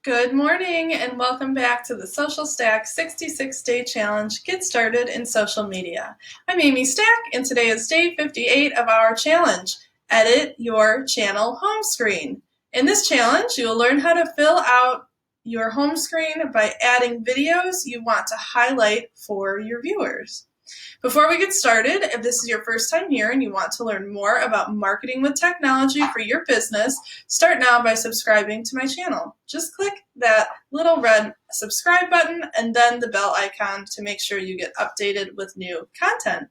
Good morning and welcome back to the Social Stack 66-Day Challenge, Get Started in Social Media. I'm Amy Stack and today is day 58 of our challenge, Edit Your Channel Home Screen. In this challenge, you will learn how to fill out your home screen by adding videos you want to highlight for your viewers. Before we get started, if this is your first time here and you want to learn more about marketing with technology for your business, start now by subscribing to my channel. Just click that little red subscribe button and then the bell icon to make sure you get updated with new content.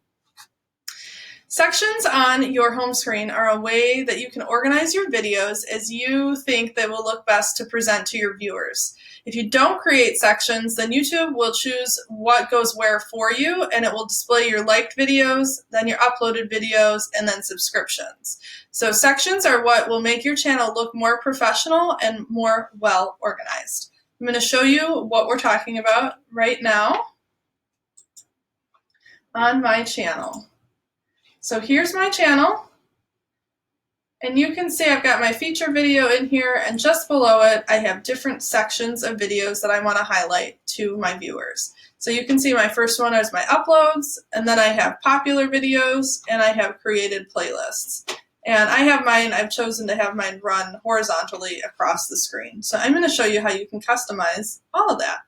Sections on your home screen are a way that you can organize your videos as you think they will look best to present to your viewers. If you don't create sections, then YouTube will choose what goes where for you, and it will display your liked videos, then your uploaded videos, and then subscriptions. So sections are what will make your channel look more professional and more well organized. I'm going to show you what we're talking about right now on my channel. So here's my channel, and you can see I've got my feature video in here, and just below it I have different sections of videos that I want to highlight to my viewers. So you can see my first one is my uploads, and then I have popular videos, and I have created playlists. And I've chosen to have mine run horizontally across the screen. So I'm going to show you how you can customize all of that.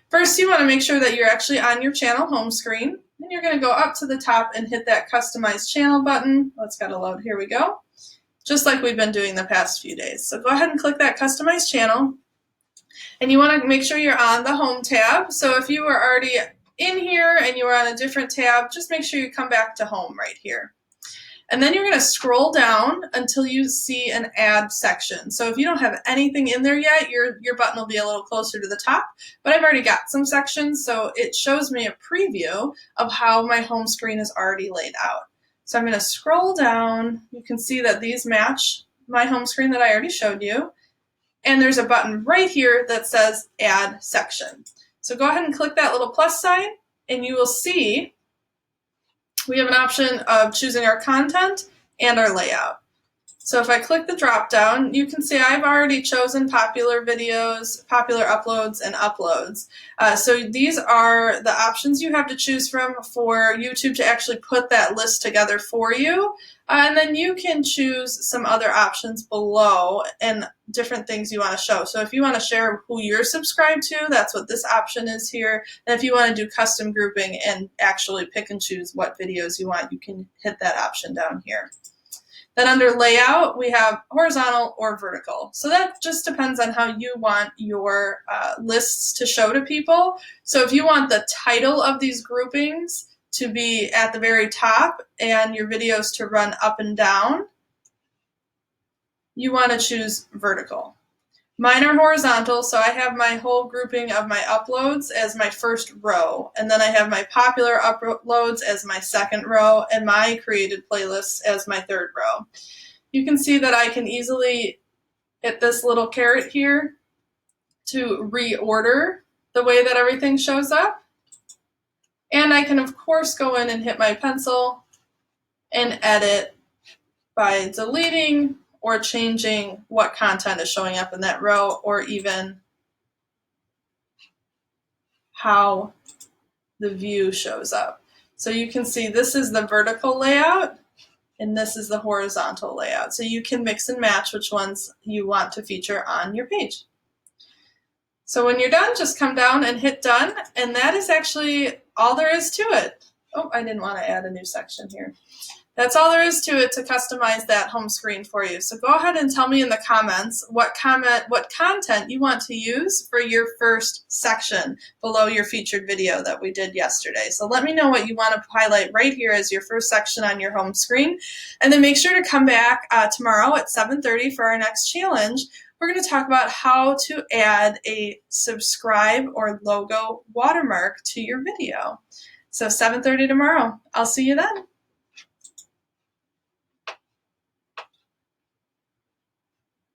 First, you want to make sure that you're actually on your channel home screen. Then you're going to go up to the top and hit that Customize Channel button. Oh, it's got to load. Here we go. Just like we've been doing the past few days. So go ahead and click that Customize Channel. And you want to make sure you're on the Home tab. So if you were already in here and you were on a different tab, just make sure you come back to Home right here. And then you're going to scroll down until you see an Add section. So if you don't have anything in there yet, your button will be a little closer to the top. But I've already got some sections, so it shows me a preview of how my home screen is already laid out. So I'm going to scroll down. You can see that these match my home screen that I already showed you. And there's a button right here that says Add Section. So go ahead and click that little plus sign, and you will see we have an option of choosing our content and our layout. So if I click the drop down, you can see I've already chosen popular videos, popular uploads, and uploads. So these are the options you have to choose from for YouTube to actually put that list together for you. And then you can choose some other options below and different things you want to show. So if you want to share who you're subscribed to, that's what this option is here. And if you want to do custom grouping and actually pick and choose what videos you want, you can hit that option down here. Then under layout, we have horizontal or vertical. So that just depends on how you want your lists to show to people. So if you want the title of these groupings to be at the very top and your videos to run up and down, you want to choose vertical. Mine are horizontal, so I have my whole grouping of my uploads as my first row, and then I have my popular uploads as my second row, and my created playlists as my third row. You can see that I can easily hit this little caret here to reorder the way that everything shows up. And I can, of course, go in and hit my pencil and edit by deleting or changing what content is showing up in that row, or even how the view shows up. So you can see this is the vertical layout and this is the horizontal layout. So you can mix and match which ones you want to feature on your page. So when you're done, just come down and hit done, and that is actually all there is to it. Oh, I didn't want to add a new section here. That's all there is to it to customize that home screen for you. So go ahead and tell me in the comments what content you want to use for your first section below your featured video that we did yesterday. So let me know what you want to highlight right here as your first section on your home screen. And then make sure to come back tomorrow at 7:30 for our next challenge. We're going to talk about how to add a subscribe or logo watermark to your video. So 7:30 tomorrow. I'll see you then.